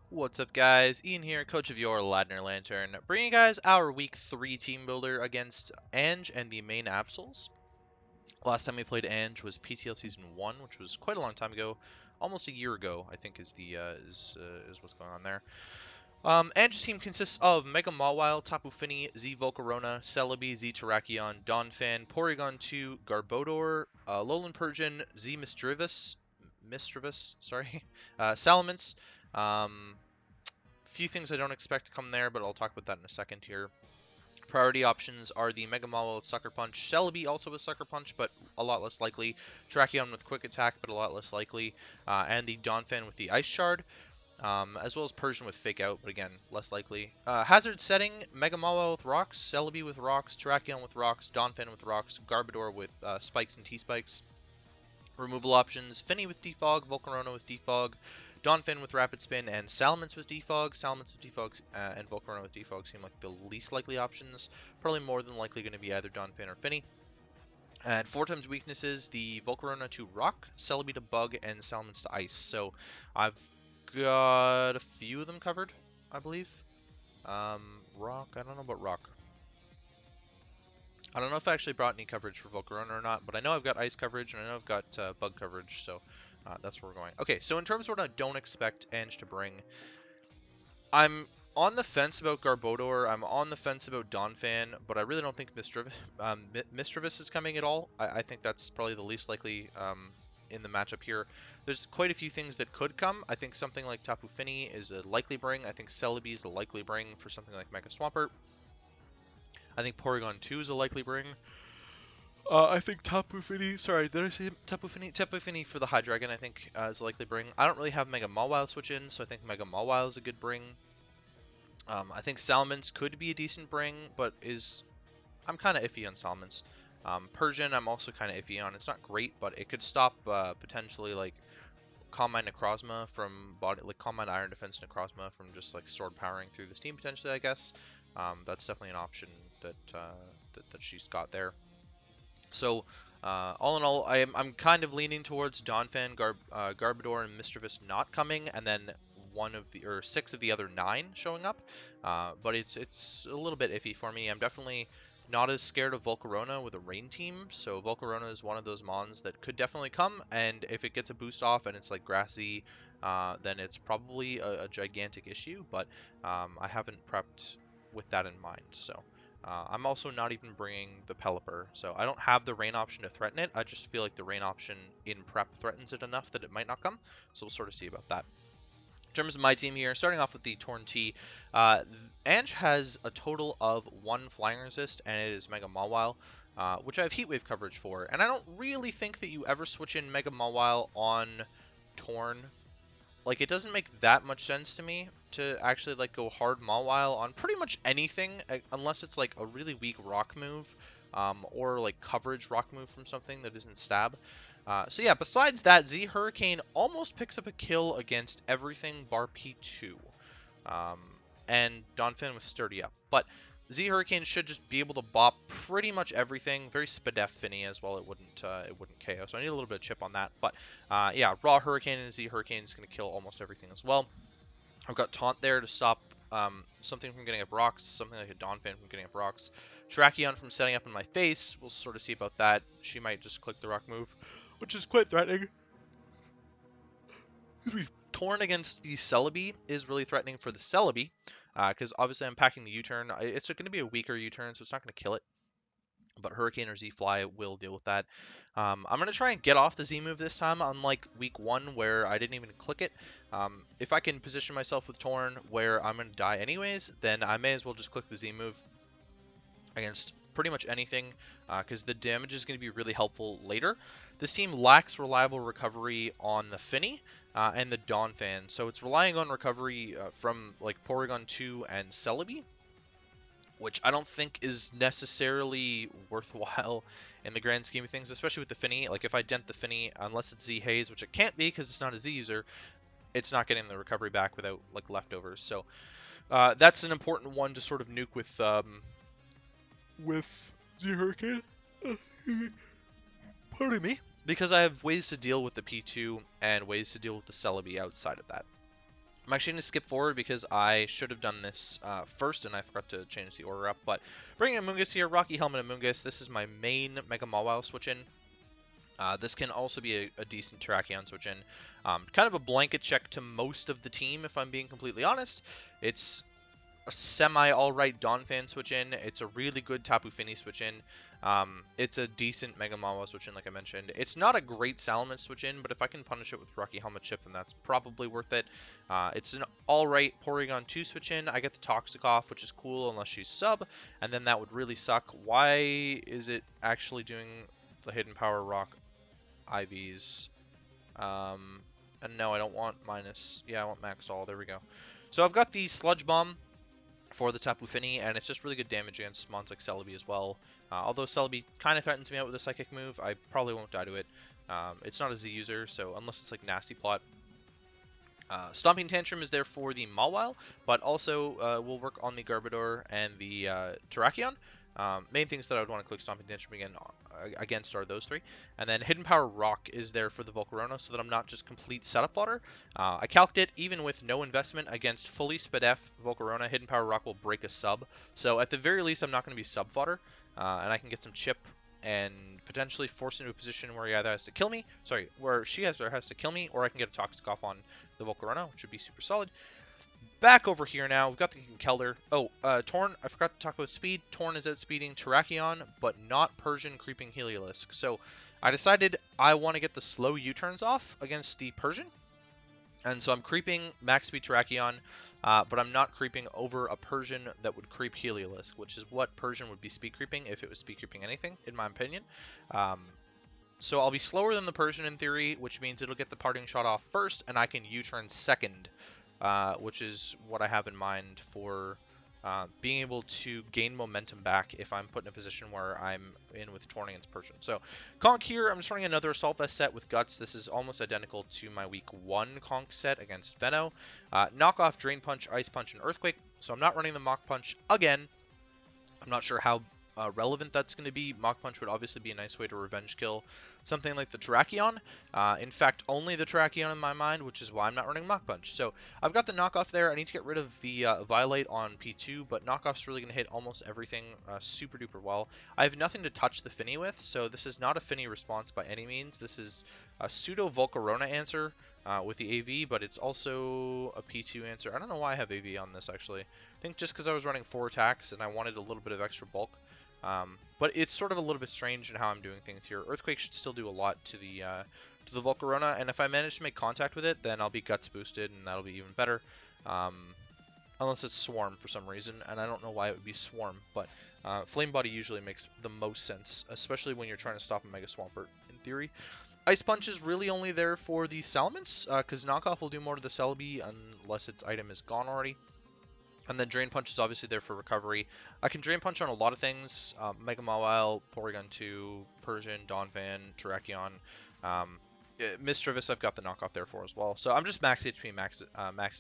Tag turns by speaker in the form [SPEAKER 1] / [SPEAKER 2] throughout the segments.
[SPEAKER 1] What's up, guys? Ian here, coach of your Ladner Lanturn, bringing you guys our Week 3 team builder against Ange and the Maine Absols. Last time we played Ange was PTL Season 1, which was quite a long time ago. Almost a year ago, I think, is what's going on there. Ange's team consists of Mega Mawile, Tapu Fini, Z Volcarona, Celebi, Z Terrakion, Donphan, Porygon 2, Garbodor, Alolan Persian, Z Misdreavus, sorry, Salamence, um, few things I don't expect to come there, but I'll talk about that in a second here. Priority options are the Mega Mawile with Sucker Punch, Celebi also with Sucker Punch, but a lot less likely, Terrakion with Quick Attack, but a lot less likely, and the Donphan with the Ice Shard, as well as Persian with Fake Out, but again, less likely. Hazard setting, Mega Mawile with Rocks, Celebi with Rocks, Terrakion with Rocks, Donphan with Rocks, Garbodor with Spikes and T-Spikes. Removal options, Finny with Defog, Volcarona with Defog, Donphan with Rapid Spin, and Salamence with Defog. Salamence with Defog and Volcarona with Defog seem like the least likely options. Probably more than likely going to be either Donphan or Finny. And 4 times weaknesses, the Volcarona to Rock, Celebi to Bug, and Salamence to Ice. So I've got a few of them covered, I believe. Rock, I don't know about Rock. I don't know if I actually brought any coverage for Volcarona or not, but I know I've got Ice coverage, and I know I've got Bug coverage, so that's where we're going. Okay, so in terms of what I don't expect Ange to bring, I'm on the fence about Garbodor, I'm on the fence about Donphan, but I really don't think Misdreavus is coming at all. I think that's probably the least likely in the matchup here. There's quite a few things that could come. I think something like Tapu Fini is a likely bring. I think Celebi is a likely bring for something like Mega Swampert. I think Porygon 2 is a likely bring. I think Tapu Fini, sorry, did I say Tapu Fini? Tapu Fini for the Hydreigon, I think, is a likely bring. I don't really have Mega Mawile switch in, so I think Mega Mawile is a good bring. I think Salamence could be a decent bring, but I'm kind of iffy on Salamence. Persian, I'm also kind of iffy on. It's not great, but it could stop potentially like Calm Mind Necrozma from Calm Mind Iron Defense Necrozma from just like sword powering through this team potentially, I guess. That's definitely an option that she's got there. So, all in all, I'm kind of leaning towards Donphan, Garbodor, and Misdreavus not coming, and then 6 of the other 9 showing up. But it's a little bit iffy for me. I'm definitely not as scared of Volcarona with a rain team, so Volcarona is one of those mons that could definitely come, and if it gets a boost off and it's like grassy, then it's probably a gigantic issue, but I haven't prepped with that in mind, so. I'm also not even bringing the Pelipper, so I don't have the rain option to threaten it. I just feel like the rain option in prep threatens it enough that it might not come, so we'll sort of see about that. In terms of my team here, starting off with the Torn T, Ange has a total of 1 Flying Resist, and it is Mega Mawile, which I have Heat Wave coverage for, and I don't really think that you ever switch in Mega Mawile on Torn. Like, it doesn't make that much sense to me to actually, like, go hard Mawile on pretty much anything, unless it's, like, a really weak rock move, or, like, coverage rock move from something that isn't stab. So, yeah, besides that, Z Hurricane almost picks up a kill against everything bar P2. And Donphan was sturdy up. But Z Hurricane should just be able to bop pretty much everything. Very Spadef Finny as well. It wouldn't KO. So I need a little bit of chip on that. But yeah, Raw Hurricane and Z Hurricane is going to kill almost everything as well. I've got Taunt there to stop something from getting up rocks, something like a Donphan from getting up rocks. Terrakion from setting up in my face. We'll sort of see about that. She might just click the rock move, which is quite threatening. Torn against the Celebi is really threatening for the Celebi, because obviously I'm packing the U-turn. It's going to be a weaker U-turn, so it's not going to kill it. But Hurricane or Z-Fly will deal with that. I'm going to try and get off the Z-move this time, unlike week 1 where I didn't even click it. If I can position myself with Torn where I'm going to die anyways, then I may as well just click the Z-move against pretty much anything, because the damage is going to be really helpful later. This team lacks reliable recovery on the Finny and the Donphan, so it's relying on recovery from like Porygon 2 and Celebi, which I don't think is necessarily worthwhile in the grand scheme of things, especially with the Finny. Like, if I dent the Finny, unless it's Z-Haze, which it can't be because it's not a Z user, it's not getting the recovery back without, like, leftovers. So, that's an important one to sort of nuke with Z-Hurricane. Pardon me. Because I have ways to deal with the P2 and ways to deal with the Celebi outside of that. I'm actually going to skip forward because I should have done this first, and I forgot to change the order up. But bringing Amoonguss here, Rocky Helmet Amoonguss. This is my main Mega Mawile switch-in. This can also be a decent Terrakion switch-in. Kind of a blanket check to most of the team, if I'm being completely honest. It's a semi-alright Donphan switch-in. It's a really good Tapu Fini switch-in. It's a decent Mega Mawile switch-in, like I mentioned. It's not a great Salamence switch-in, but if I can punish it with Rocky Helmet Chip, then that's probably worth it. It's an alright Porygon 2 switch-in. I get the Toxic off, which is cool unless she's sub, and then that would really suck. Why is it actually doing the Hidden Power Rock IVs? And no, I don't want minus. Yeah, I want max all. There we go. So I've got the Sludge Bomb for the Tapu Fini, and it's just really good damage against mons like Celebi as well. Although Celebi kind of threatens me out with a Psychic move, I probably won't die to it. It's not a Z user, so unless it's like Nasty Plot. Stomping Tantrum is there for the Mawile, but also will work on the Garbodor and the Terrakion. Main things that I would want to click Stomping Tantrum against are those three. And then Hidden Power Rock is there for the Volcarona, so that I'm not just complete setup fodder. I calced it, even with no investment against fully Spadef Volcarona, Hidden Power Rock will break a sub. So at the very least, I'm not going to be sub fodder, and I can get some chip and potentially force into a position where he either has to kill me, where she has to kill me, or I can get a Toxic off on the Volcarona, which would be super solid. Back over here now, we've got the Kelder. Oh, Torn, I forgot to talk about speed. Torn is outspeeding Terrakion, but not Persian creeping Heliolisk. So I decided I want to get the slow U-turns off against the Persian. And so I'm creeping max speed Terrakion, but I'm not creeping over a Persian that would creep Heliolisk, which is what Persian would be speed creeping if it was speed creeping anything, in my opinion. So I'll be slower than the Persian in theory, which means it'll get the parting shot off first, and I can U-turn second. Which is what I have in mind for being able to gain momentum back if I'm put in a position where I'm in with Torn against Persian. So Conk here, I'm just running another Assault Vest set with Guts. This is almost identical to my week 1 Conk set against Venno. Knock off Drain Punch, Ice Punch, and Earthquake. So I'm not running the Mach Punch again. I'm not sure how relevant that's going to be. Mach Punch would obviously be a nice way to revenge kill something like the Terrakion. In fact, only the Terrakion in my mind, which is why I'm not running Mach Punch. So I've got the knockoff there. I need to get rid of the Violate on P2, but knockoff's really going to hit almost everything super duper well. I have nothing to touch the Fini with, so this is not a Fini response by any means. This is a pseudo Volcarona answer with the AV, but it's also a P2 answer. I don't know why I have AV on this actually. I think just because I was running 4 attacks and I wanted a little bit of extra bulk. But it's sort of a little bit strange in how I'm doing things here. Earthquake should still do a lot to the Volcarona, and if I manage to make contact with it, then I'll be Guts boosted, and that'll be even better. Unless it's Swarm for some reason, and I don't know why it would be Swarm, but Flame Body usually makes the most sense, especially when you're trying to stop a Mega Swampert, in theory. Ice Punch is really only there for the Salamence, because Knockoff will do more to the Celebi unless its item is gone already. And then Drain Punch is obviously there for recovery. I can Drain Punch on a lot of things. Mega Mawile, Porygon 2, Persian, Donphan, Terrakion. Mischievous I've got the knockoff there for as well. So I'm just max HP, max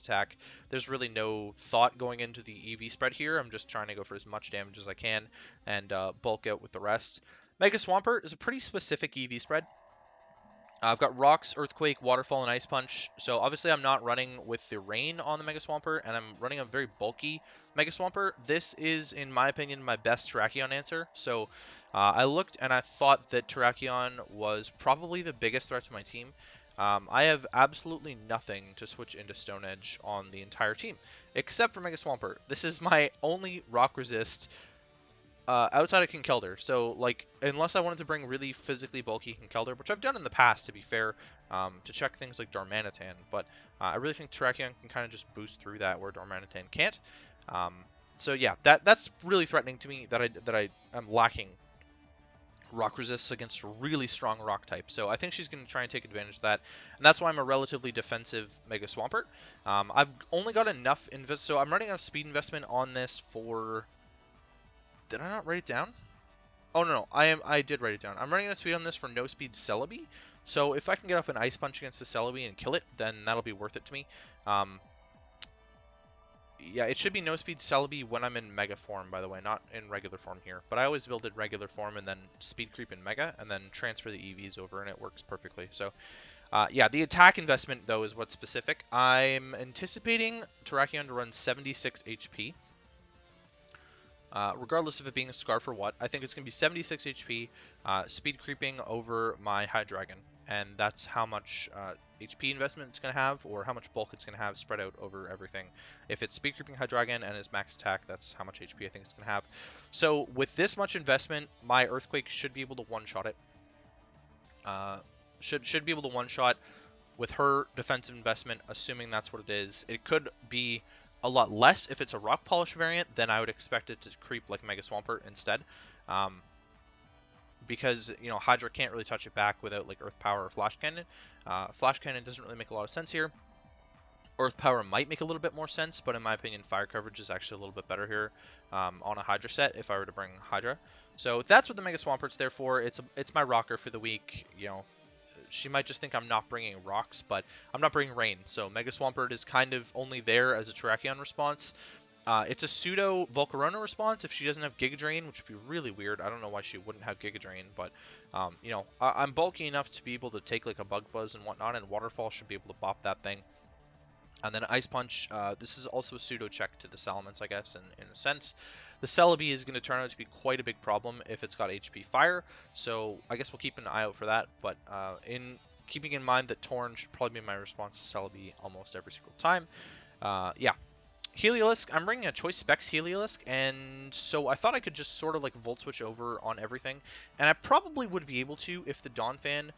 [SPEAKER 1] attack. There's really no thought going into the EV spread here. I'm just trying to go for as much damage as I can and bulk out with the rest. Mega Swampert is a pretty specific EV spread. I've got Rocks, Earthquake, Waterfall, and Ice Punch. So obviously I'm not running with the Rain on the Mega Swampert, and I'm running a very bulky Mega Swampert. This is, in my opinion, my best Terrakion answer. So I looked and I thought that Terrakion was probably the biggest threat to my team. I have absolutely nothing to switch into Stone Edge on the entire team, except for Mega Swampert. This is my only Rock Resist outside of Kinkelder. So, like, unless I wanted to bring really physically bulky Kinkelder, which I've done in the past, to be fair, to check things like Darmanitan, but I really think Terrakion can kind of just boost through that where Darmanitan can't. So yeah, that's really threatening to me that I am lacking rock resists against a really strong rock type. So I think she's going to try and take advantage of that, and that's why I'm a relatively defensive Mega Swampert. I've only got enough so I'm running a speed investment on this for... Did I not write it down? Oh no, I did write it down. I'm running a speed on this for no speed Celebi. So if I can get off an Ice Punch against the Celebi and kill it, then that'll be worth it to me. Yeah, it should be no speed Celebi when I'm in Mega form, by the way, not in regular form here. But I always build it regular form and then speed creep in Mega, and then transfer the EVs over, and it works perfectly. So Yeah, the attack investment, though, is what's specific. I'm anticipating Terrakion to run 76 HP. Regardless of it being a Scarf or what, I think it's going to be 76 HP, speed creeping over my Hydreigon. And that's how much HP investment it's going to have, or how much bulk it's going to have spread out over everything. If it's speed creeping Hydreigon and is max attack, that's how much HP I think it's going to have. So with this much investment, my Earthquake should be able to one-shot it. Should be able to one-shot with her defensive investment, assuming that's what it is. It could be a lot less if it's a Rock Polish variant, then I would expect it to creep like Mega Swampert instead. Because, you know, Hydra can't really touch it back without like Earth Power or Flash Cannon. Flash Cannon doesn't really make a lot of sense here. Earth Power might make a little bit more sense, but in my opinion, Fire coverage is actually a little bit better here on a Hydra set if I were to bring Hydra. So that's what the Mega Swampert's there for. It's my rocker for the week. You know, she might just think I'm not bringing rocks, but I'm not bringing rain. So Mega Swampert is kind of only there as a Terrakion response. It's a pseudo Volcarona response if she doesn't have Giga Drain, which would be really weird. I don't know why she wouldn't have Giga Drain, but you know, I'm bulky enough to be able to take like a Bug Buzz and whatnot, and Waterfall should be able to bop that thing. And then Ice Punch, this is also a pseudo check to the Salamence, I guess, in a sense. The Celebi is going to turn out to be quite a big problem if it's got HP Fire, so I guess we'll keep an eye out for that. But in keeping in mind that Torn should probably be my response to Celebi almost every single time. Yeah. Heliolisk, I'm bringing a Choice Specs Heliolisk, and so I thought I could just sort of like Volt Switch over on everything, and I probably would be able to if the Dawn Fan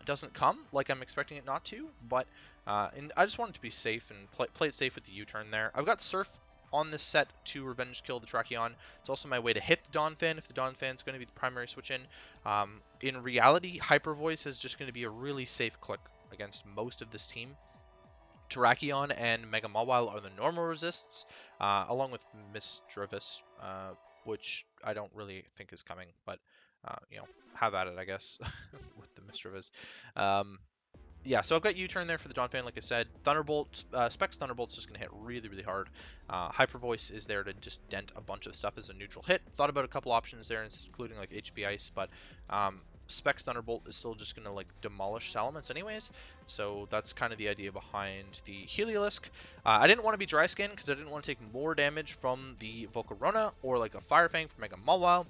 [SPEAKER 1] doesn't come, like I'm expecting it not to, but and I just wanted to be safe and play it safe with the U-turn there. I've got Surf on this set to revenge kill the Terrakion. It's also my way to hit the Dawn Fan if the Dawn Fan is going to be the primary switch in. In reality, Hyper Voice is just going to be a really safe click against most of this team. Terrakion and Mega Mawile are the normal resists, along with Misdreavus, which I don't really think is coming, but you know, have at it, I guess, with the Misdreavus. Yeah, so I've got U-turn there for the Dawn Fan, like I said. Thunderbolt, Specs Thunderbolt's just going to hit really, really hard. Hyper Voice is there to just dent a bunch of stuff as a neutral hit. Thought about a couple options there, including like HP Ice, but Specs Thunderbolt is still just going to like demolish Salamence anyways. So that's kind of the idea behind the Heliolisk. I didn't want to be Dry Skin because I didn't want to take more damage from the Volcarona or like a Fire Fang from Mega Mawile,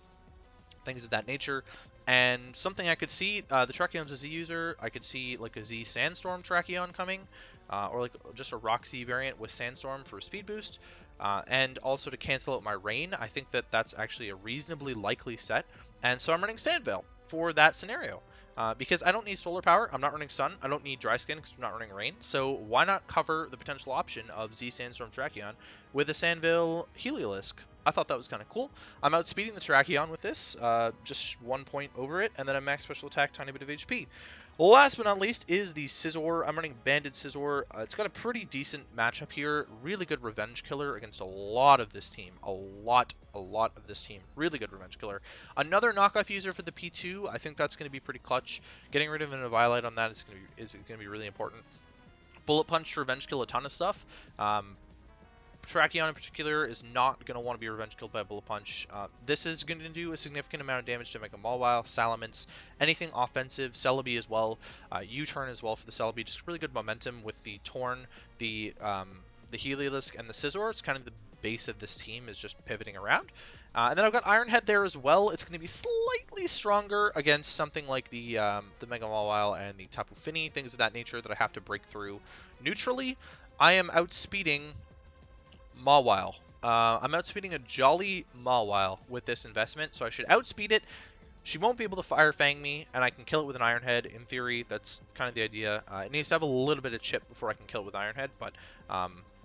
[SPEAKER 1] things of that nature. And something I could see, the Terrakion's a Z user, I could see like a Z Sandstorm Terrakion coming, or like just a Rock Z variant with Sandstorm for a speed boost, and also to cancel out my Rain. I think that that's actually a reasonably likely set, and so I'm running Sandveil for that scenario. Because I don't need Solar Power, I'm not running Sun, I don't need Dry Skin because I'm not running Rain, so why not cover the potential option of Z Sandstorm Terrakion with a Sandveil Heliolisk? I thought that was kind of cool. I'm outspeeding the Terrakion with this, just 1 point over it, and then a max special attack, tiny bit of HP. Last but not least is the Scizor. I'm running Banded Scizor. It's got a pretty decent matchup here. Really good revenge killer against a lot of this team. A lot of this team. Really good revenge killer. Another knockoff user for the P2. I think that's going to be pretty clutch. Getting rid of an Eviolite on that is going to be really important. Bullet Punch to revenge kill a ton of stuff. Terrakion in particular is not going to want to be revenge killed by a Bullet Punch. This is going to do a significant amount of damage to Mega Mawile, Salamence, anything offensive, Celebi as well, U-turn as well for the Celebi. Just really good momentum with the Torn, the Heliolisk, and the Scizor. It's kind of the base of this team is just pivoting around. And then I've got Iron Head there as well. It's going to be slightly stronger against something like the Mega Mawile and the Tapu Fini, things of that nature that I have to break through neutrally. I am outspeeding Mawile. I'm outspeeding a Jolly Mawile with this investment, so I should outspeed it. She won't be able to Fire Fang me, and I can kill it with an Iron Head. In theory, that's kind of the idea. It needs to have a little bit of chip before I can kill it with Iron Head, but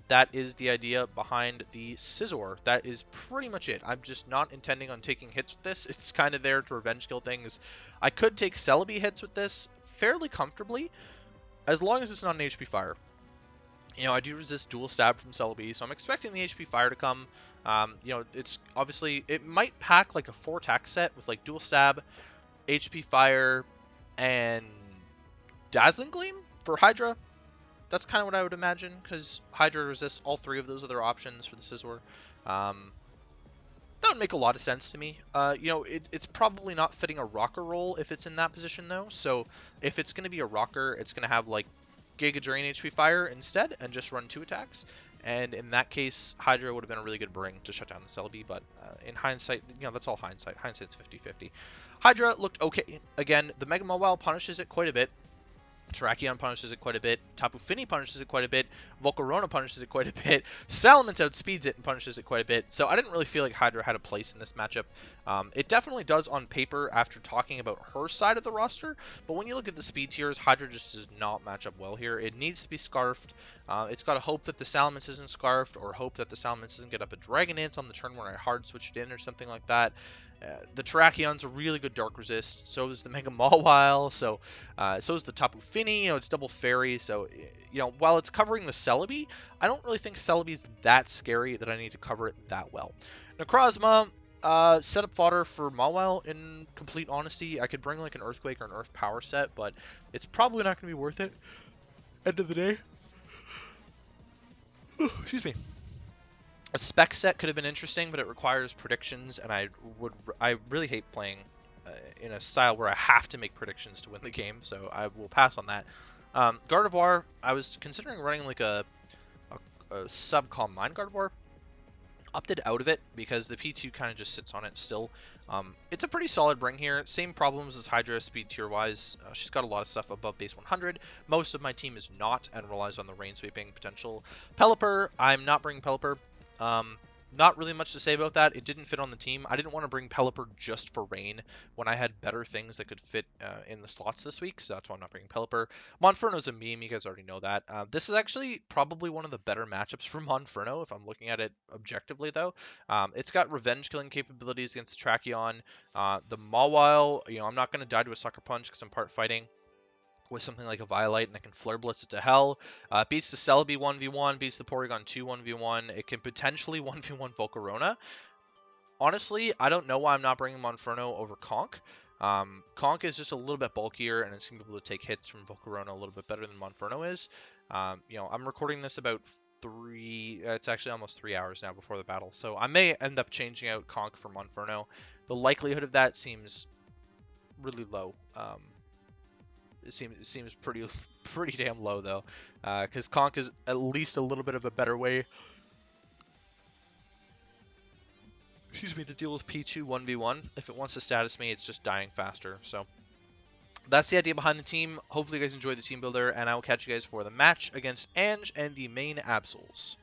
[SPEAKER 1] that is the idea behind the Scizor. That is pretty much it. I'm just not intending on taking hits with this. It's kind of there to revenge kill things. I could take Celebi hits with this fairly comfortably, as long as it's not an HP Fire. You know, I do resist dual stab from Celebi, so I'm expecting the HP Fire to come. You know, it's obviously, it might pack like a 4-attack set with like dual stab, HP Fire, and Dazzling Gleam for Hydra. That's kind of what I would imagine, because Hydra resists all 3 of those other options for the Scizor. That would make a lot of sense to me. You know, it's probably not fitting a rocker role if it's in that position, though. So if it's going to be a rocker, it's going to have, like, Giga Drain HP Fire instead and just run 2 attacks. And in that case, Hydra would have been a really good bring to shut down the Celebi. But in hindsight, you know, that's all hindsight. Hindsight's 50-50. Hydra looked okay. Again, the Mega Mobile punishes it quite a bit. Terrakion punishes it quite a bit. Tapu Fini punishes it quite a bit. Volcarona punishes it quite a bit. Salamence outspeeds it and punishes it quite a bit. So I didn't really feel like Hydra had a place in this matchup. It definitely does on paper after talking about her side of the roster. But when you look at the speed tiers, Hydra just does not match up well here. It needs to be Scarfed. It's got to hope that the Salamence isn't Scarfed, or hope that the Salamence doesn't get up a Dragon Dance on the turn where I hard switched in or something like that. The Terrakion's a really good Dark Resist, so is the Mega Mawile, so is the Tapu Fini, you know, it's double Fairy, so, you know, while it's covering the Celebi, I don't really think Celebi's that scary that I need to cover it that well. Necrozma, setup fodder for Mawile, in complete honesty. I could bring, like, an Earthquake or an Earth Power set, but it's probably not going to be worth it. End of the day. Excuse me. A spec set could have been interesting, but it requires predictions, and I really hate playing in a style where I have to make predictions to win the game, so I will pass on that. Gardevoir, I was considering running like a sub-calm Mind Gardevoir. Opted out of it because the P2 kind of just sits on it still. It's a pretty solid bring here. Same problems as Hydra speed tier wise. She's got a lot of stuff above base 100. Most of my team is not and relies on the rain sweeping potential. Pelipper, I'm not bringing Pelipper. Not really much to say about that. It didn't fit on the team. I didn't want to bring Pelipper just for rain when I had better things that could fit in the slots this week, so that's why I'm not bringing Pelipper. Monferno's a meme, you guys already know that. This is actually probably one of the better matchups for Monferno, if I'm looking at it objectively, though. It's got revenge killing capabilities against the Tracheon. The Mawile, you know, I'm not going to die to a Sucker Punch because I'm part fighting with something like a Violite, and I can Flare Blitz it to hell. Beats the Celebi 1v1, beats the Porygon 2 1v1. It can potentially 1v1 Volcarona. Honestly, I don't know why I'm not bringing Monferno over Conk. Conk is just a little bit bulkier, and it's going to be able to take hits from Volcarona a little bit better than Monferno is. You know, I'm recording this about it's actually almost 3 hours now before the battle, so I may end up changing out Conk for Monferno. The likelihood of that seems really low. It seems pretty damn low though, because Conk is at least a little bit of a better way. Excuse me, to deal with P2 1v1. If it wants to status me, it's just dying faster. So that's the idea behind the team. Hopefully you guys enjoyed the team builder, and I will catch you guys for the match against Ange and the Maine Absols.